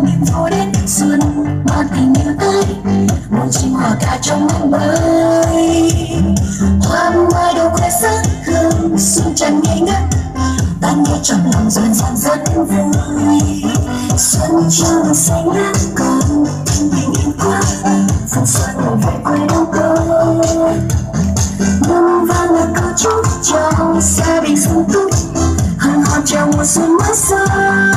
niềm vui đến xuân mang tình yêu tới một chim hoa ca trong năm mới. Hoa mai đầu khoe sắc hương xuân tràn ngây ngất, ta nghe trong lòng dần dần rất vui. Xuân trong xanh ngát còn tình bình yên qua, phần xuân về quê đâu có. Năm vang là câu chúc cho gia đình sung túc, hân hoan chào mùa xuân mới sang.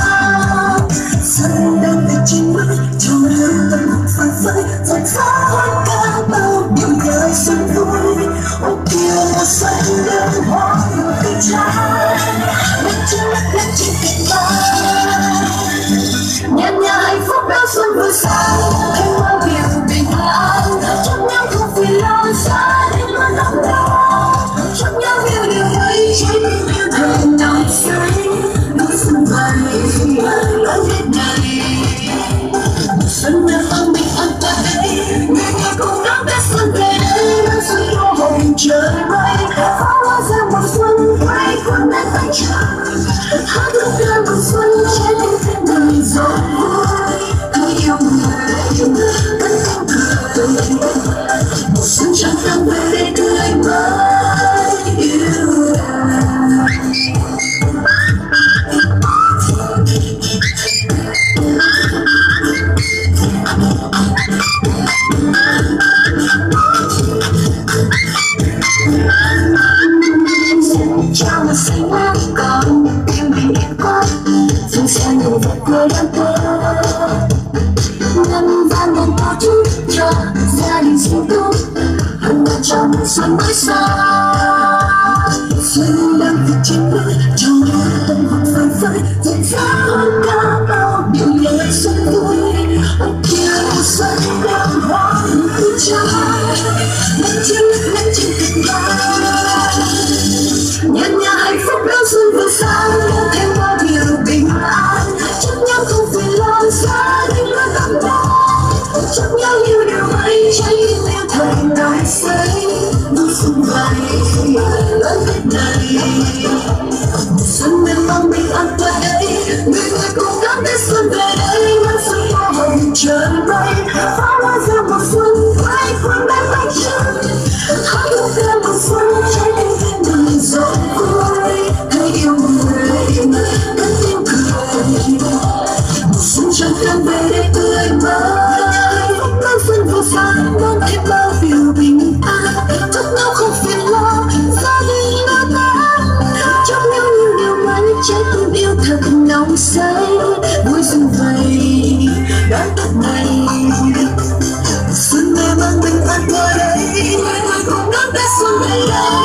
Xuân đang từ trên bước trong hương tâm hồn phơi phới, rộn rã hoa ca bao điều lời xuân vui. Ô kia mùa xuân đường hoa nụ cười trái, lên trên cành mai. Nhà nhà hạnh phúc đón xuân vui sang, thêm bao điều bình an trong nhau không vì lo xa đến luôn ấm đau. Trong nhau yêu điều ấy trên yêu thương nồng say, đón xuân về lớn hết ngày. Xuân đang mang bình an tới, người nhà cùng đón Tết xuân về đây. Đón xuân mùa hồng trời mây, pháo hoa ra mùa xuân quay quần bên tay trời. Hát thức ca mùa xuân trên thiên đời rộn vui. Người yêu người cất tiếng cười, mùa xuân tràn đang về đây tươi mới yêu đời. Trong một xanh ngát còn tim bình yên quá, phương xa nhiều vật quê đang tới. Ngân vang đàn câu chúc cho gia đình sung túc, hân hoan chào mùa xuân mới sang. Xuân đang từ trên bước trong tâm hồn phơi phới, rộn rã hoa ca bao điều lời xuân vui. Ô kia mùa xuân đang hoa nụ cười trái, lên trên cành mai. Nhà nhà hạnh phúc đón xuân vừa sang, thêm bao điều bình an trong nhau không vì lo xa đến luôn ấm đau. Trong nhau yêu điều ấy cháy yêu thành nồng say, đón xuân về lớn hết ngày. Xuân bên mang bình an tới đây, người người cùng đón Tết xuân về đây. Mang xuân hoa hồng trời mây, pháo hoa ra mùa xuân quay quần bên tay trời. Hát thức ca mùa xuân trên thiên đời rộn vui. Hãy yêu người cất tiếng cười, mùa xuân tràn đang về đây tươi mới. Mang xuân vừa sang đón thêm bao điều bình an, trong nhau không phiền lo gia đình đã tan. Trong nhau nhiều điều mới trái tim yêu thật nồng say, vui xuân vầy đón Tết này. Xuân về mang bình an qua đây, người người cùng đón Tết xuân về đây.